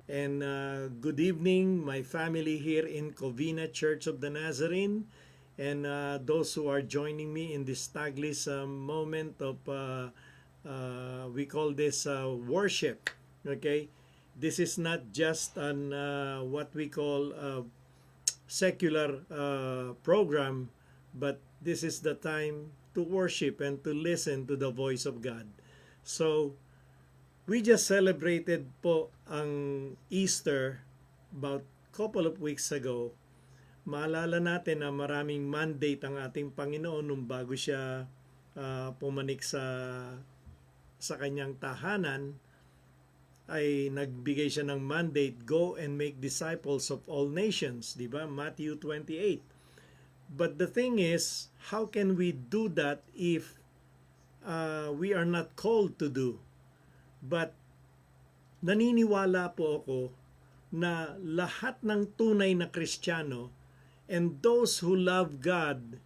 And good evening, my family here in Covina Church of the Nazarene, and those who are joining me in this Taglis moment of, we call this worship. Okay, this is not just an what we call secular program, but this is the time to worship and to listen to the voice of God. So, we just celebrated po ang Easter about couple of weeks ago. Maalala natin na maraming mandate ang ating Panginoon nung bago siya pumanik sa kanyang tahanan, ay nagbigay siya ng mandate, go and make disciples of all nations, di ba? Matthew 28. But the thing is, how can we do that if we are not called to do? But naniniwala po ako na lahat ng tunay na Kristiyano and those who love God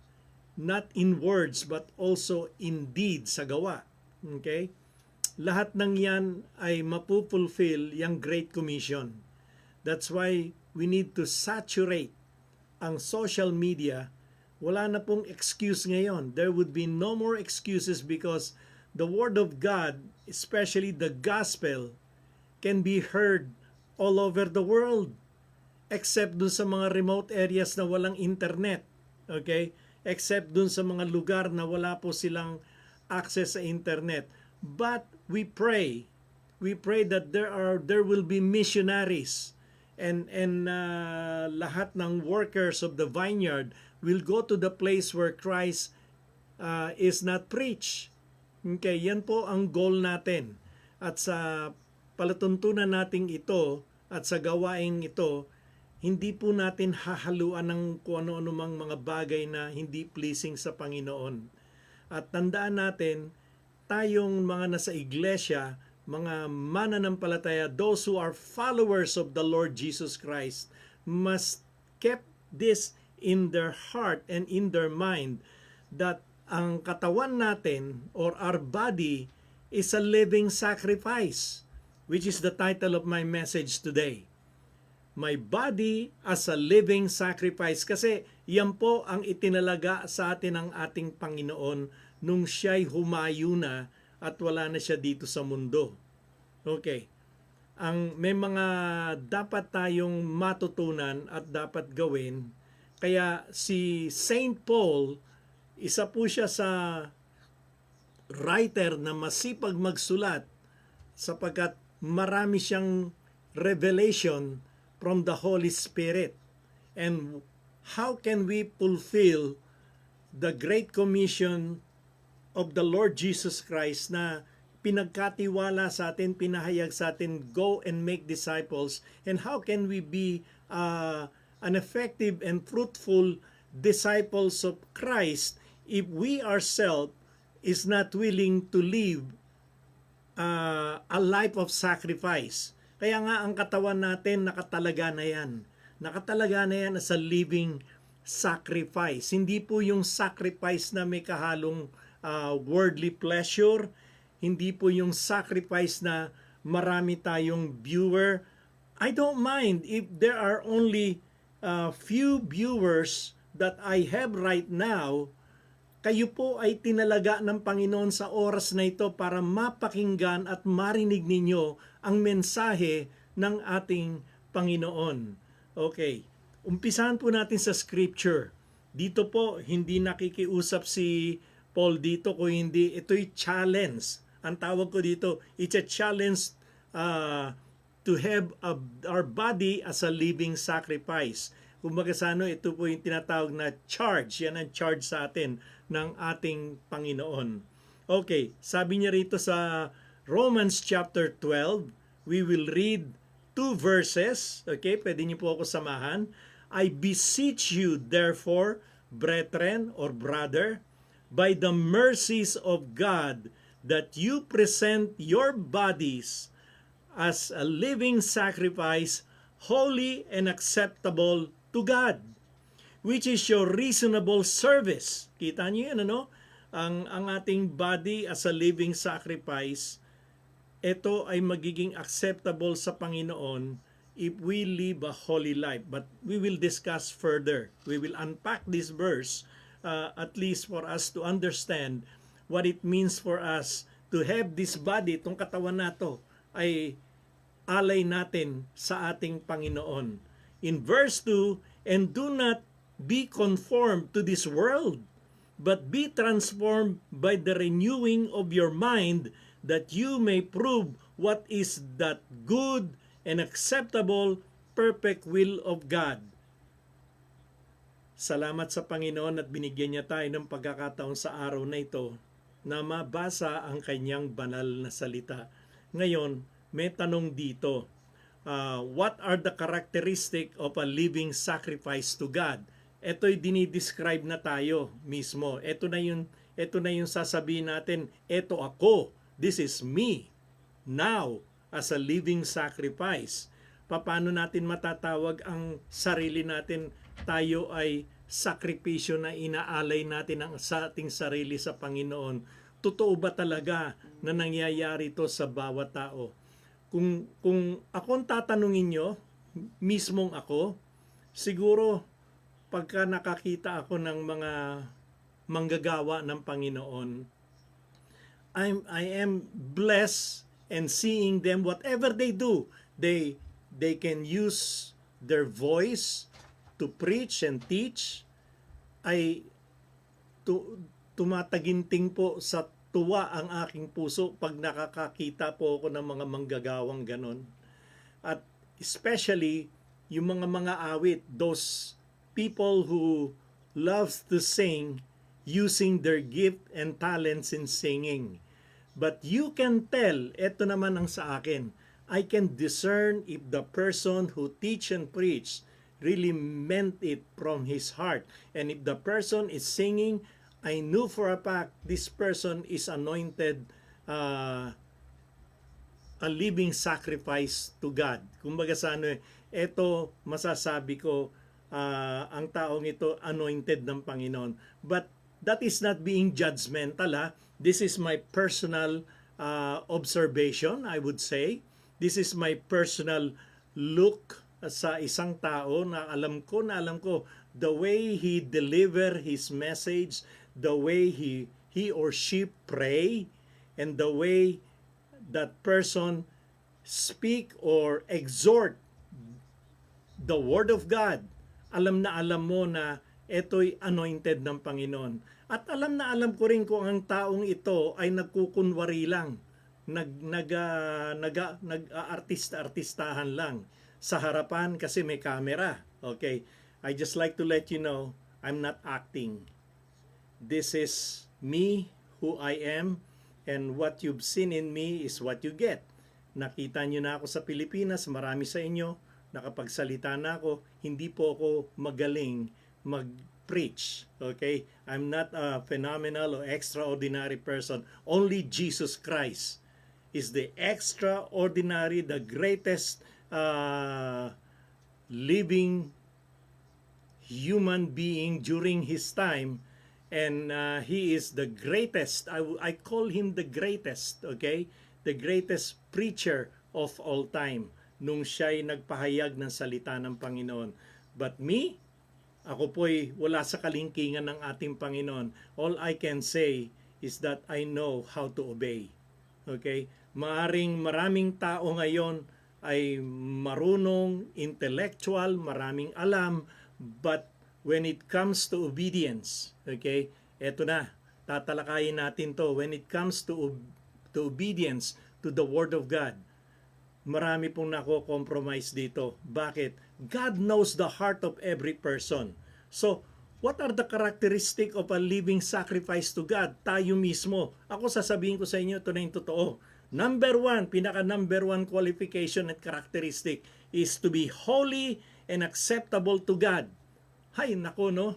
not in words but also in deed, sa gawa. Okay? Lahat ng yan ay mapupulfill yung Great Commission. That's why we need to saturate ang social media. Wala na pong excuse ngayon. There would be no more excuses because the Word of God, especially the Gospel, can be heard all over the world. Except dun sa mga remote areas na walang internet. Okay? Except dun sa mga lugar na wala po silang access sa internet. But we pray that there will be missionaries and lahat ng workers of the vineyard will go to the place where Christ is not preached. Okay, yan po ang goal natin. At sa palatuntunan nating ito at sa gawain ito, hindi po natin hahaluan ng kung ano-ano mang mga bagay na hindi pleasing sa Panginoon. At tandaan natin, tayong mga nasa iglesia, mga mananampalataya, those who are followers of the Lord Jesus Christ, must keep this in their heart and in their mind that ang katawan natin or our body is a living sacrifice, which is the title of my message today. My body as a living sacrifice. Kasi yan po ang itinalaga sa atin ng ating Panginoon nung siya'y humayo na at wala na siya dito sa mundo. Okay. May mga dapat tayong matutunan at dapat gawin. Kaya si Saint Paul, isa po siya sa writer na masipag magsulat sapagkat marami siyang revelation from the Holy Spirit. And how can we fulfill the Great Commission of the Lord Jesus Christ na pinagkatiwala sa atin, pinahayag sa atin, go and make disciples, and how can we be an effective and fruitful disciples of Christ if we ourselves is not willing to live a life of sacrifice. Kaya nga ang katawan natin nakatalaga na yan. Nakatalaga na yan as a living sacrifice. Hindi po yung sacrifice na may kahalong worldly pleasure. Hindi po yung sacrifice na marami tayong viewer. I don't mind if there are only few viewers that I have right now. Kayo po ay tinalaga ng Panginoon sa oras na ito para mapakinggan at marinig ninyo ang mensahe ng ating Panginoon. Okay, umpisahan po natin sa scripture. Dito po, hindi nakikiusap si Paul dito kung hindi, ito'y challenge. Ang tawag ko dito, it's a challenge to have our body as a living sacrifice. Kumbaga sa ano, ito po yung tinatawag na charge. Yan ang charge sa atin ng ating Panginoon. Okay, sabi niya rito sa Romans chapter 12, we will read 2 verses. Okay, pwede niyo po ako samahan. I beseech you, therefore, brethren or brother, by the mercies of God, that you present your bodies as a living sacrifice, holy and acceptable to God, which is your reasonable service. Kita niyo yan, ano? Ang ating body as a living sacrifice, ito ay magiging acceptable sa Panginoon if we live a holy life. But we will discuss further. We will unpack this verse at least for us to understand what it means for us to have this body, itong katawan nato, ay alay natin sa ating Panginoon. In verse 2, and do not be conformed to this world, but be transformed by the renewing of your mind, that you may prove what is that good and acceptable, perfect will of God. Salamat sa Panginoon at binigyan niya tayo ng pagkakataon sa araw na ito na mabasa ang kanyang banal na salita. Ngayon, may tanong dito. What are the characteristic of a living sacrifice to God? Ito'y dinidescribe na tayo mismo. Ito na yung sasabihin natin, ito ako, this is me, now, as a living sacrifice. Paano natin matatawag ang sarili natin, tayo ay sakripisyo na inaalay natin sa ating sarili sa Panginoon? Totoo ba talaga na nangyayari ito sa bawat tao? Kung akong tatanungin nyo, mismong ako, siguro pagka nakakita ako ng mga manggagawa ng Panginoon, I am blessed and seeing them, whatever they do, they can use their voice to preach and teach, ay tumataginting po sa tuwa ang aking puso pag nakakakita po ako ng mga manggagawang ganon. At especially yung mga awit, those people who loves to sing using their gift and talents in singing. But you can tell, eto naman ang sa akin, I can discern if the person who teach and preach really meant it from his heart. And if the person is singing, I knew for a fact this person is anointed a living sacrifice to God. Kumbaga sa ito masasabi ko, ang taong ito anointed ng Panginoon. But that is not being judgmental. This is my personal observation, I would say. This is my personal look sa isang tao na alam ko the way he deliver his message, the way he or she pray, and the way that person speak or exhort the Word of God. Alam na alam mo na ito'y anointed ng Panginoon. At alam na alam ko rin kung ang taong ito ay nagkukunwari lang, nag-artista-artistahan lang sa harapan kasi may camera. Okay? I just like to let you know, I'm not acting. This is me, who I am, and what you've seen in me is what you get. Nakita nyo na ako sa Pilipinas, marami sa inyo, nakapagsalita na ako, hindi po ako magaling mag-preach. Okay? I'm not a phenomenal or extraordinary person. Only Jesus Christ is the extraordinary, the greatest living human being during his time, and he is the greatest. I call him the greatest, okay? The greatest preacher of all time nung siya'y nagpahayag ng salita ng Panginoon. But me, ako po'y wala sa kalingkingan ng ating Panginoon. All I can say is that I know how to obey. Okay? Maraming tao ngayon ay marunong, intellectual, maraming alam, but when it comes to obedience, okay, eto na, tatalakayin natin to. When it comes to obedience to the Word of God, marami pong nako-compromise dito. Bakit? God knows the heart of every person. So, what are the characteristic of a living sacrifice to God? Tayo mismo. Ako sasabihin ko sa inyo, ito na yung totoo. Number one, number one qualification and characteristic is to be holy and acceptable to God. Hay, nako no?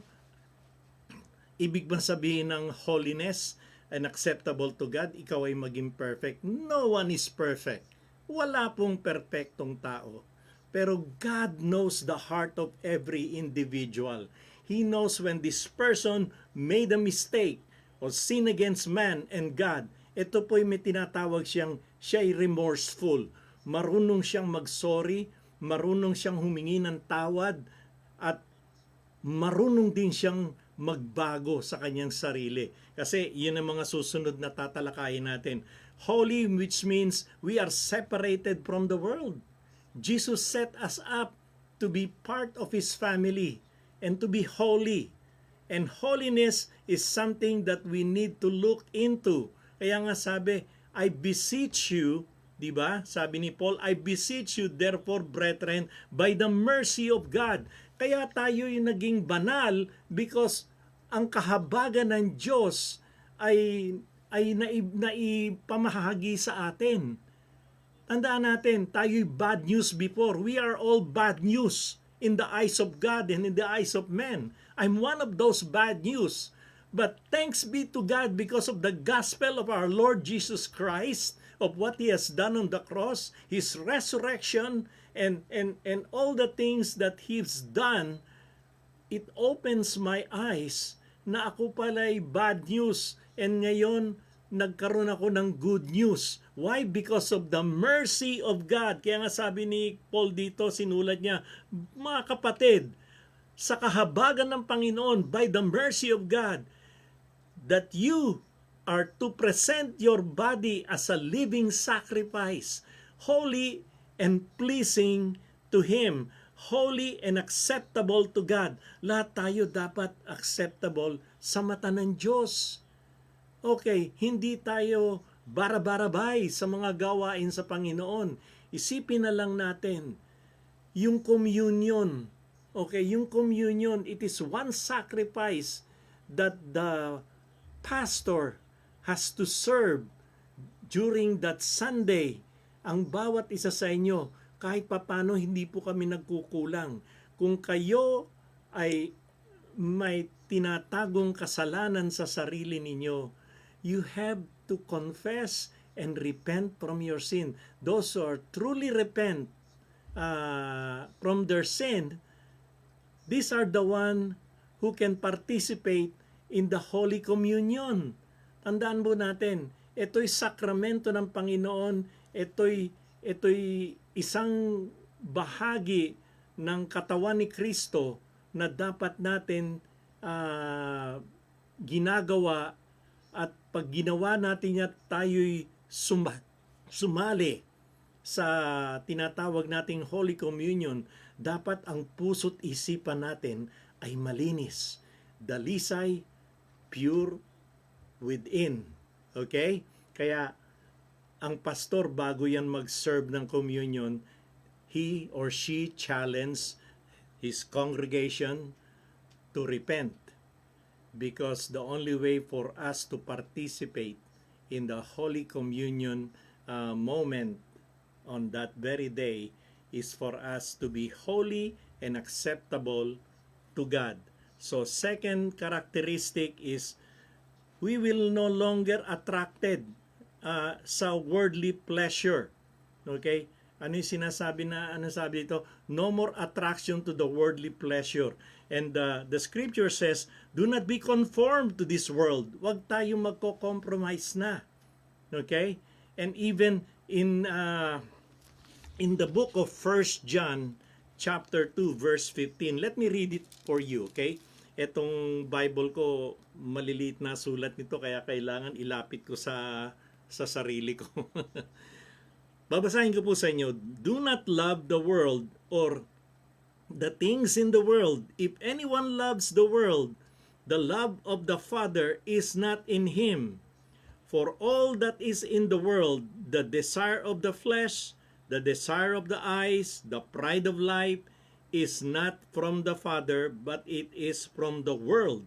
Ibig bang sabihin ng holiness and acceptable to God, ikaw ay maging perfect? No one is perfect. Wala pong perpektong tao. Pero God knows the heart of every individual. He knows when this person made a mistake or sin against man and God. Ito po'y may tinatawag siya'y remorseful. Marunong siyang mag-sorry, marunong siyang humingi ng tawad, at marunong din siyang magbago sa kanyang sarili. Kasi yun ang mga susunod na tatalakayin natin. Holy, which means we are separated from the world. Jesus set us up to be part of His family and to be holy. And holiness is something that we need to look into. Kaya nga sabi, I beseech you, di ba? Sabi ni Paul, I beseech you therefore, brethren, by the mercy of God. Kaya tayo yung naging banal because ang kahabagan ng Diyos ay naipamahagi sa atin. Tandaan natin, tayo'y bad news before. We are all bad news in the eyes of God and in the eyes of men. I'm one of those bad news. But thanks be to God because of the gospel of our Lord Jesus Christ, of what He has done on the cross, His resurrection, and all the things that He's done. It opens my eyes na ako pala'y bad news, and ngayon nagkaroon ako ng good news. Why? Because of the mercy of God. Kaya nga sabi ni Paul dito, sinulat niya, mga kapatid, sa kahabagan ng Panginoon, by the mercy of God, that you are to present your body as a living sacrifice, holy and pleasing to Him, holy and acceptable to God. Lahat tayo dapat acceptable sa mata ng Diyos. Okay, hindi tayo bara-barabay sa mga gawain sa Panginoon. Isipin na lang natin, yung communion, okay, yung communion, it is one sacrifice that the pastor has to serve during that Sunday. Ang bawat isa sa inyo, kahit papano hindi po kami nagkukulang. Kung kayo ay may tinatagong kasalanan sa sarili ninyo, you have to confess and repent from your sin. Those who are truly repent from their sin, these are the one who can participate in the Holy Communion. Tandaan po natin, ito'y sakramento ng Panginoon, ito'y isang bahagi ng katawan ni Kristo na dapat natin ginagawa, at pag ginawa natin yan, tayo'y sumali sa tinatawag nating Holy Communion, dapat ang puso't isipan natin ay malinis, dalisay, pure within. Okay? Kaya ang pastor, bago yan mag-serve ng communion, he or she challenge his congregation to repent. Because the only way for us to participate in the Holy Communion moment on that very day is for us to be holy and acceptable to God. So second characteristic is we will no longer attracted sa worldly pleasure. Okay? Ano yung sinasabi dito? No more attraction to the worldly pleasure. And the scripture says, do not be conformed to this world. Huwag tayong magko-compromise na. Okay? And even in the book of 1 John chapter 2 verse 15, let me read it for you, okay? Etong Bible ko, maliliit na sulat nito, kaya kailangan ilapit ko sa sarili ko. Babasahin ko po sa inyo, do not love the world or the things in the world. If anyone loves the world, the love of the Father is not in him. For all that is in the world, the desire of the flesh, the desire of the eyes, the pride of life, is not from the Father, but it is from the world.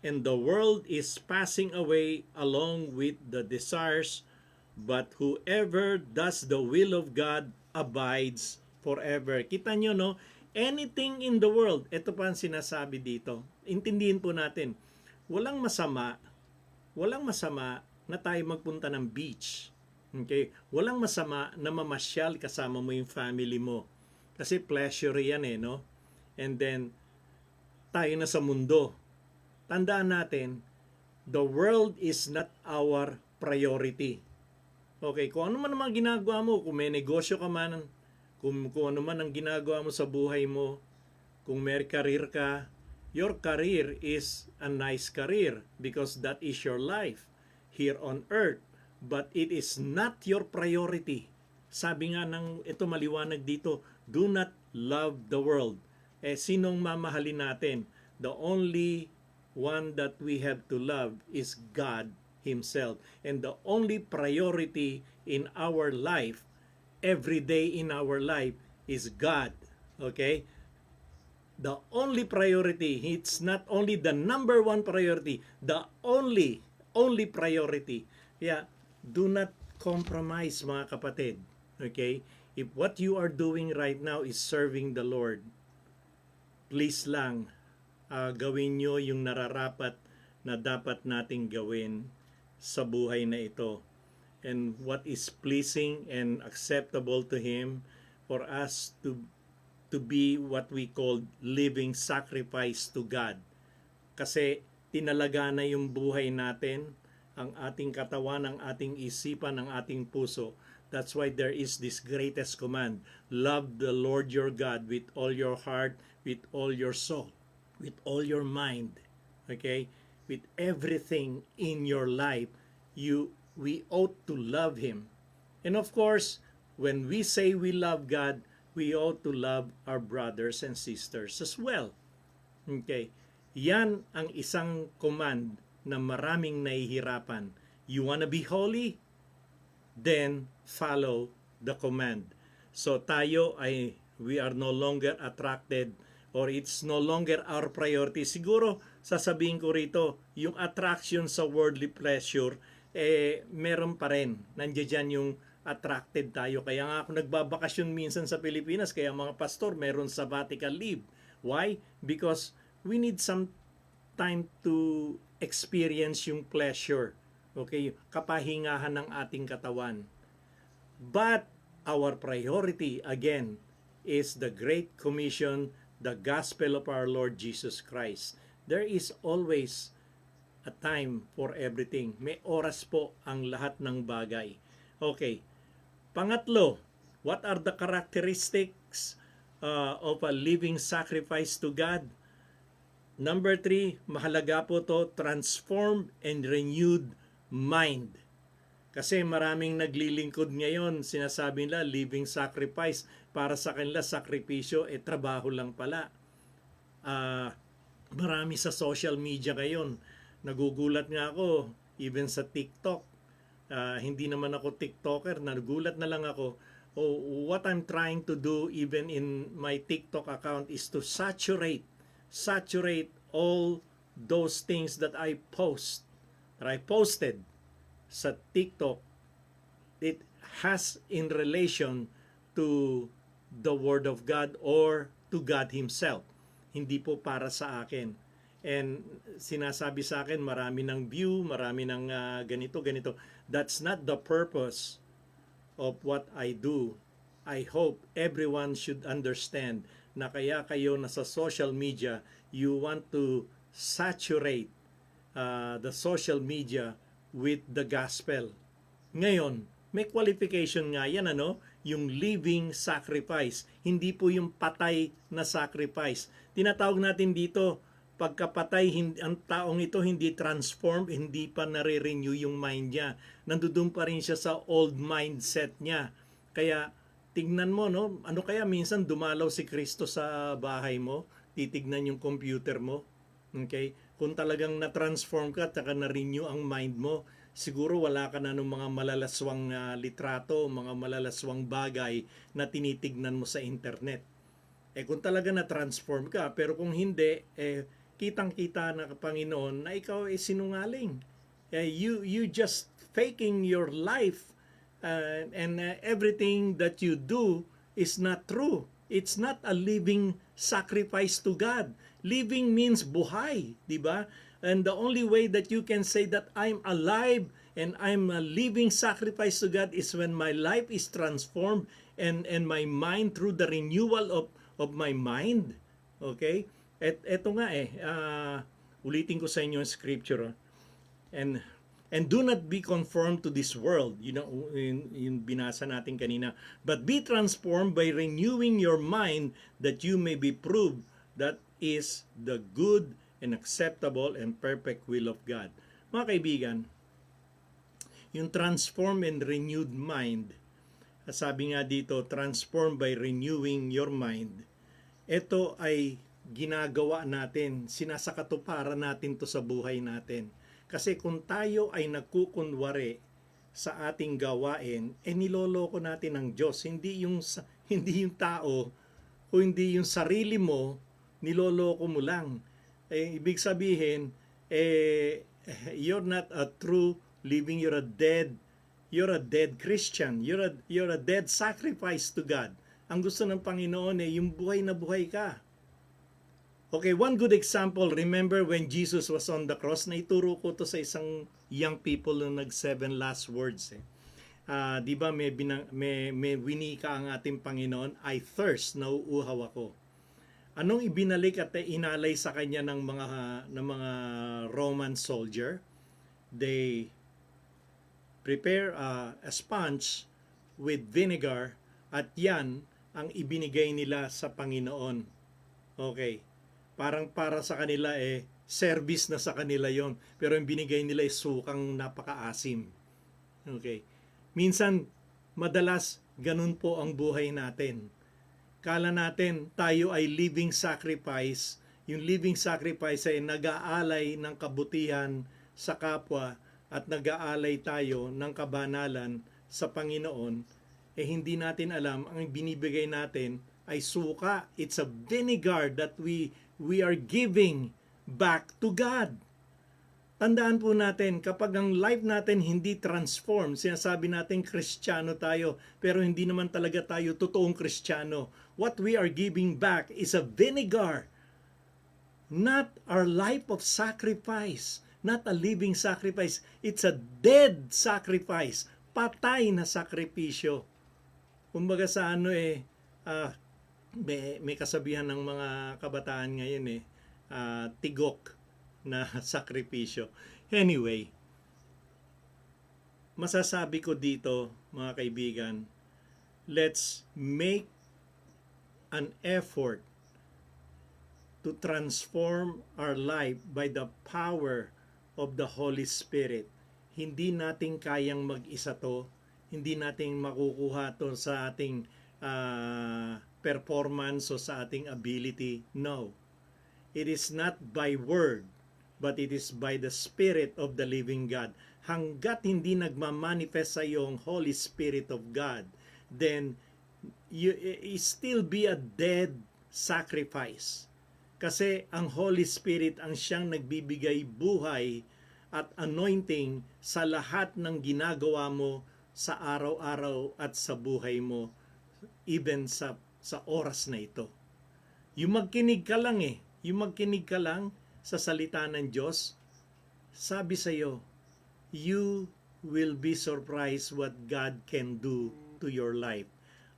And the world is passing away along with the desires, but whoever does the will of God abides forever. Kita nyo, no? Anything in the world, ito pa ang sinasabi dito. Intindihin po natin, walang masama na tayo magpunta ng beach. Okay? Walang masama na mamasyal kasama mo yung family mo. Kasi pleasure yan no? And then, tayo na sa mundo. Tandaan natin, the world is not our priority. Okay, kung ano man naman ginagawa mo, kung may negosyo ka man, Kung ano man ang ginagawa mo sa buhay mo, kung may career ka, your career is a nice career because that is your life here on earth. But it is not your priority. Sabi nga ng ito maliwanag dito, do not love the world. Sinong mamahalin natin? The only one that we have to love is God Himself. And the only priority in our life, every day in our life, is God. Okay? The only priority, it's not only the number one priority, the only priority. Yeah, do not compromise, mga kapatid. Okay? If what you are doing right now is serving the Lord, please lang, gawin nyo yung nararapat na dapat nating gawin sa buhay na ito. And what is pleasing and acceptable to Him for us to be what we call living sacrifice to God. Kasi tinalaga na yung buhay natin, ang ating katawan, ang ating isipan, ang ating puso. That's why there is this greatest command. Love the Lord your God with all your heart, with all your soul, with all your mind. Okay? With everything in your life, we ought to love Him. And of course, when we say we love God, we ought to love our brothers and sisters as well. Okay? Yan ang isang command na maraming nahihirapan. You wanna be holy? Then follow the command. So we are no longer attracted, or it's no longer our priority. Siguro sasabihin ko rito, yung attraction sa worldly pleasure, meron pa rin. Nandiyan yung attracted tayo. Kaya nga ako nagbabakasyon minsan sa Pilipinas, kaya mga pastor, meron sabbatical leave. Why? Because we need some time to experience yung pleasure. Okay? Kapahingahan ng ating katawan. But our priority, again, is the Great Commission, the gospel of our Lord Jesus Christ. There is always a time for everything. May oras po ang lahat ng bagay. Okay. Pangatlo, what are the characteristics of a living sacrifice to God? Number 3, mahalaga po to, transformed and renewed mind. Kasi maraming naglilingkod ngayon, sinasabi nila living sacrifice, para sa kanila sakripisyo, trabaho lang pala. Marami sa social media ngayon, nagugulat nga ako, even sa TikTok, hindi naman ako TikToker, nagulat na lang ako. What I'm trying to do even in my TikTok account is to saturate all those things that I posted sa TikTok. It has in relation to the Word of God or to God Himself. Hindi po para sa akin. And sinasabi sa akin, marami ng view, marami ng ganito. That's not the purpose of what I do. I hope everyone should understand na kaya kayo nasa social media, you want to saturate the social media with the gospel. Ngayon, may qualification nga yan, yung living sacrifice. Hindi po yung patay na sacrifice. Tinatawag natin dito, pagkapatay, ang taong ito hindi transformed, hindi pa nare-renew yung mind niya. Nandudun pa rin siya sa old mindset niya. Kaya, tignan mo, ano kaya minsan dumalaw si Kristo sa bahay mo, titignan yung computer mo. Okay? Kung talagang na-transform ka at na-renew ang mind mo, siguro wala ka na ng mga malalaswang litrato, mga malalaswang bagay na tinitignan mo sa internet. Kung talaga na-transform ka, pero kung hindi, kitang-kita na Panginoon na ikaw ay sinungaling. You just faking your life, and everything that you do is not true. It's not a living sacrifice to God. Living means buhay, di ba? And the only way that you can say that I'm alive and I'm a living sacrifice to God is when my life is transformed and my mind through the renewal of my mind. Okay? Eto nga ulitin ko sa inyo yung scripture. And And do not be conformed to this world. Yung binasa natin kanina. But be transformed by renewing your mind that you may be proved that is the good and acceptable and perfect will of God. Mga kaibigan, yung transform and renewed mind, sabi nga dito, transform by renewing your mind. Ito ay ginagawa natin, sinasakatuparan natin to sa buhay natin. Kasi kung tayo ay nagkukunwari sa ating gawain, niloloko natin ang Diyos. Hindi yung tao, o hindi yung sarili mo, niloloko mo lang. Ibig sabihin, you're not a true living, you're a dead Christian. You're a dead sacrifice to God. Ang gusto ng Panginoon yung buhay na buhay ka. Okay, one good example, remember when Jesus was on the cross, naituro ko to sa isang young people nung nag-7 last words. Di ba may winika ang ating Panginoon, I thirst, nauuhaw ako. Anong ibinalik at inalay sa kanya ng mga Roman soldier? They prepare a sponge with vinegar at yan ang ibinigay nila sa Panginoon. Okay. Parang para sa kanila service na sa kanila yon, pero yung binigay nila sukang napakaasim. Okay. Minsan, madalas, ganun po ang buhay natin. Kala natin, tayo ay living sacrifice. Yung living sacrifice ay nag-aalay ng kabutihan sa kapwa at nag-aalay tayo ng kabanalan sa Panginoon. Hindi natin alam, ang binibigay natin ay suka. It's a vinegar that we are giving back to God. Tandaan po natin, kapag ang life natin hindi transform, sinasabi natin Kristiyano tayo, pero hindi naman talaga tayo totoong Kristiyano. What we are giving back is a vinegar, not our life of sacrifice, not a living sacrifice. It's a dead sacrifice, patay na sakripisyo. Kumbaga sa may kasabihan ng mga kabataan ngayon tigok na sakripisyo. Anyway, masasabi ko dito mga kaibigan, let's make an effort to transform our life by the power of the Holy Spirit. Hindi natin kayang mag-isa to, hindi natin makukuha to sa ating performance o sa ating ability. No. It is not by word, but it is by the Spirit of the living God. Hanggat hindi nagmamanifest sa iyo ang Holy Spirit of God, then you still be a dead sacrifice. Kasi ang Holy Spirit ang siyang nagbibigay buhay at anointing sa lahat ng ginagawa mo sa araw-araw at sa buhay mo, even sa oras na ito. Yung magkinig ka lang yung magkinig ka lang sa salita ng Diyos, sabi sa iyo, you will be surprised what God can do to your life.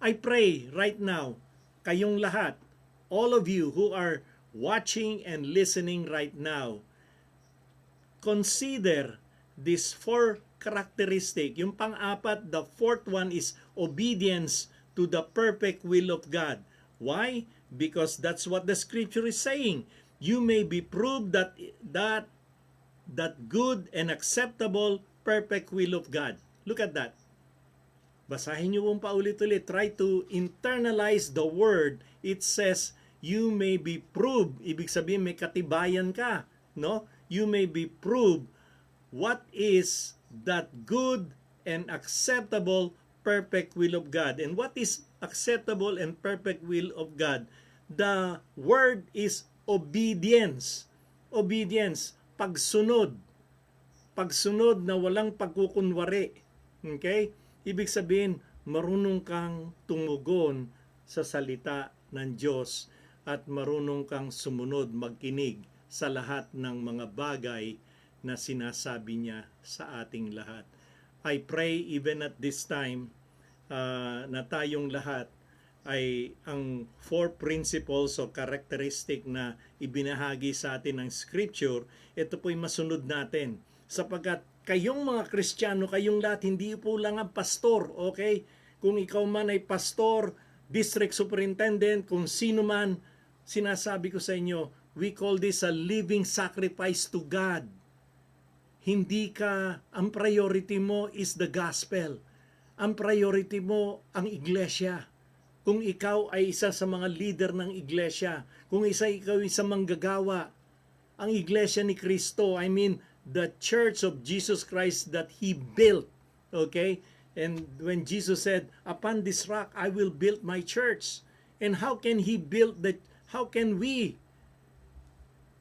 I pray right now, kayong lahat, all of you who are watching and listening right now, consider these 4 characteristic. Yung pang-apat, the fourth one is obedience to the perfect will of God. Why? Because that's what the scripture is saying. You may be proved that good and acceptable, perfect will of God. Look at that. Basahin niyo pong paulit-ulit. Try to internalize the word. It says, you may be proved. Ibig sabihin, may katibayan ka. No? You may be proved what is that good and acceptable, perfect will of God. And what is acceptable and perfect will of God? The word is obedience. Obedience, pagsunod. Pagsunod na walang pagkukunwari. Okay? Ibig sabihin, marunong kang tumugon sa salita ng Diyos at marunong kang sumunod, magkinig sa lahat ng mga bagay na sinasabi niya sa ating lahat. I pray even at this time na tayong lahat ay ang 4 principles o characteristic na ibinahagi sa atin ng Scripture, ito po'y masunod natin. Sapagkat kayong mga Kristiyano, kayong lahat, hindi po lang ang pastor, okay? Kung ikaw man ay pastor, district superintendent, kung sino man, sinasabi ko sa inyo, we call this a living sacrifice to God. Hindi ka, ang priority mo is the gospel. Ang priority mo ang iglesia. Kung ikaw ay isa sa mga leader ng iglesia, kung ikaw isa manggagawa, ang iglesia ni Kristo, I mean, the church of Jesus Christ that He built, okay? And when Jesus said, upon this rock I will build my church. And how can how can we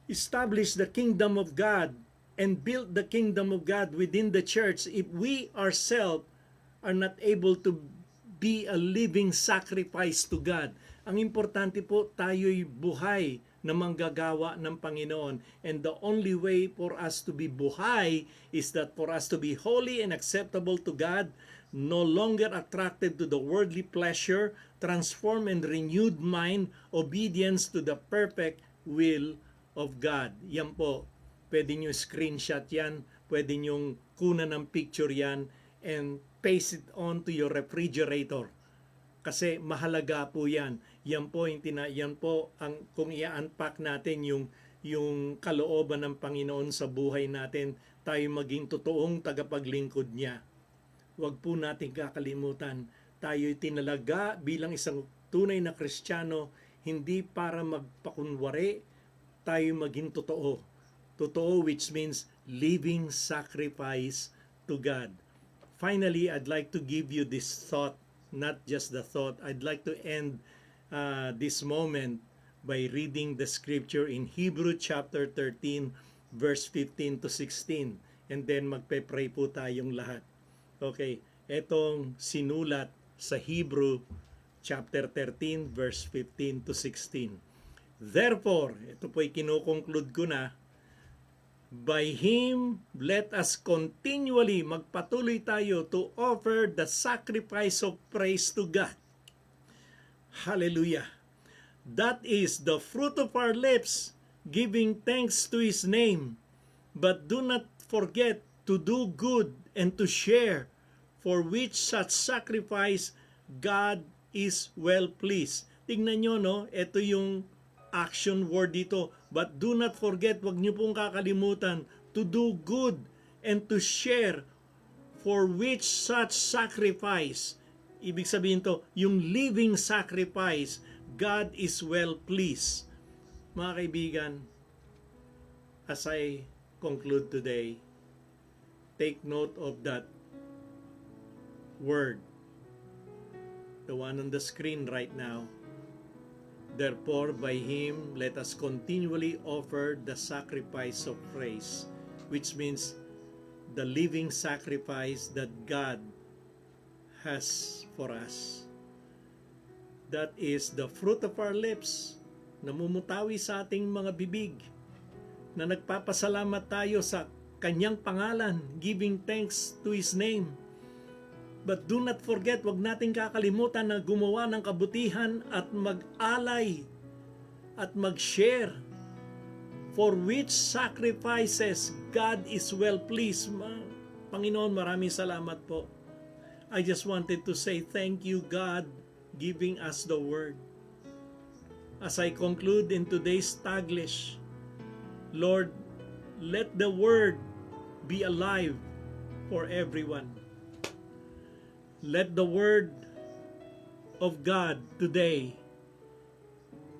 establish the kingdom of God and build the kingdom of God within the church if we ourselves are not able to be a living sacrifice to God? Ang importante po, tayo'y buhay na manggagawa ng Panginoon. And the only way for us to be buhay is that for us to be holy and acceptable to God, no longer attracted to the worldly pleasure, transform and renewed mind, obedience to the perfect will of God. Yan po, pwede nyo screenshot yan, pwede nyo kunan ng picture yan, and paste it on to your refrigerator. Kasi mahalaga po yan. Yan po ang kung i-unpack natin yung kalooban ng Panginoon sa buhay natin, tayo maging totoong tagapaglingkod niya. Huwag po natin kakalimutan, tayo'y tinalaga bilang isang tunay na Kristiyano, hindi para magpakunwari, tayo maging totoo. Totoo, which means living sacrifice to God. Finally, I'd like to give you this thought, not just the thought. I'd like to end this moment by reading the scripture in Hebrew chapter 13, verse 15 to 16. And then magpe-pray po tayong lahat. Okay, etong sinulat sa Hebrew chapter 13, verse 15 to 16. Therefore, ito po'y kinukonclude ko na, by Him, let us continually magpatuloy tayo to offer the sacrifice of praise to God. Hallelujah. That is the fruit of our lips, giving thanks to His name. But do not forget to do good and to share, for which such sacrifice God is well pleased. Tingnan nyo, no? Ito yung action word dito. But do not forget, wag nyo pong kakalimutan, to do good and to share, for which such sacrifice, ibig sabihin to, yung living sacrifice, God is well pleased. Mga kaibigan, as I conclude today, take note of that word, the one on the screen right now. Therefore, by Him, let us continually offer the sacrifice of praise, which means the living sacrifice that God has for us. That is the fruit of our lips, namumutawi sa ating mga bibig, na nagpapasalamat tayo sa Kanyang pangalan, giving thanks to His name. But do not forget, wag nating kakalimutan na gumawa ng kabutihan at mag-alay at mag-share, for which sacrifices God is well pleased. Panginoon, maraming salamat po. I just wanted to say thank you, God, giving us the word. As I conclude in today's Taglish, Lord, let the word be alive for everyone. Let the word of God today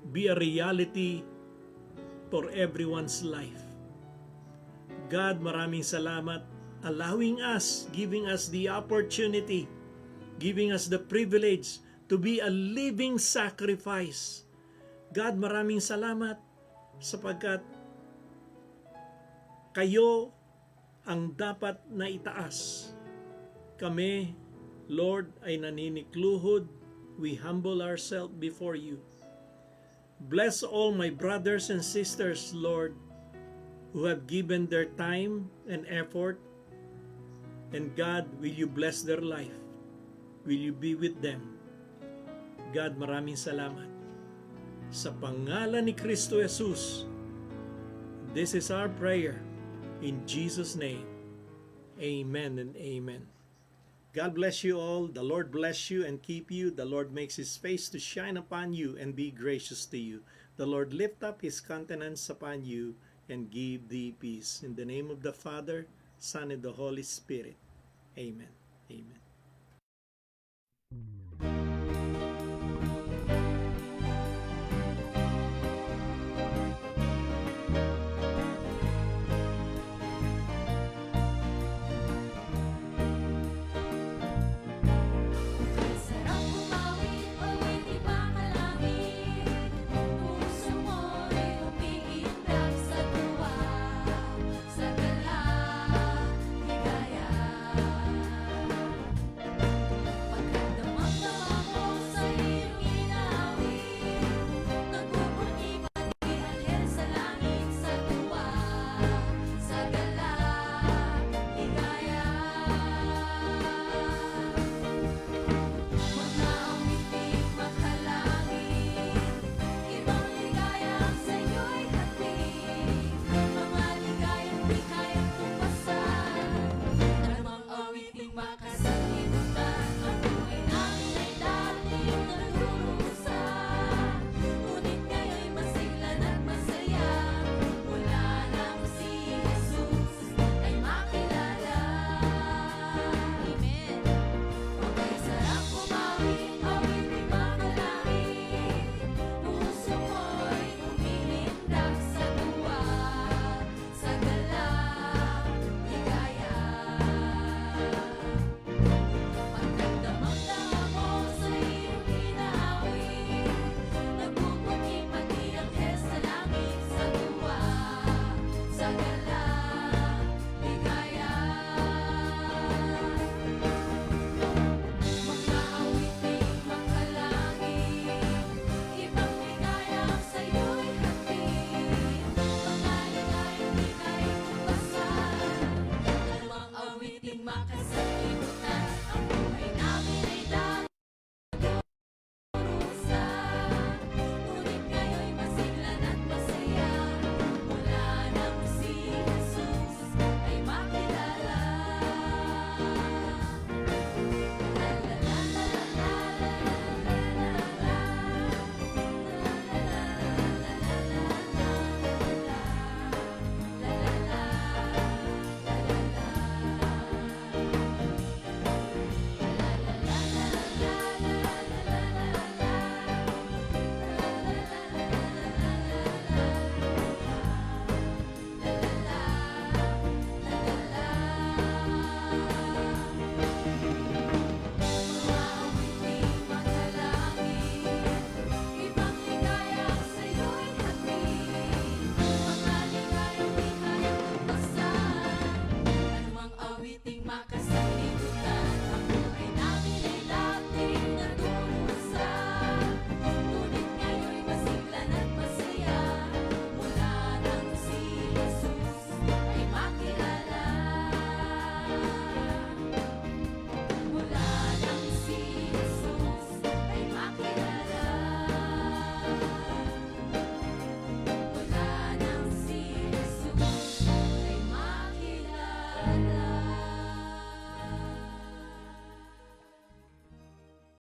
be a reality for everyone's life. God, maraming salamat, allowing us, giving us the opportunity, giving us the privilege to be a living sacrifice. God, maraming salamat sapagkat kayo ang dapat na itaas. Kami, Lord, ay naninikluhod. We humble ourselves before you. Bless all my brothers and sisters, Lord, who have given their time and effort. And God, will you bless their life? Will you be with them? God, maraming salamat. Sa pangalan ni Kristo Jesus, this is our prayer in Jesus' name. Amen and amen. God bless you all. The Lord bless you and keep you. The Lord makes his face to shine upon you and be gracious to you. The Lord lift up his countenance upon you and give thee peace. In the name of the Father, Son, and the Holy Spirit. Amen. Amen.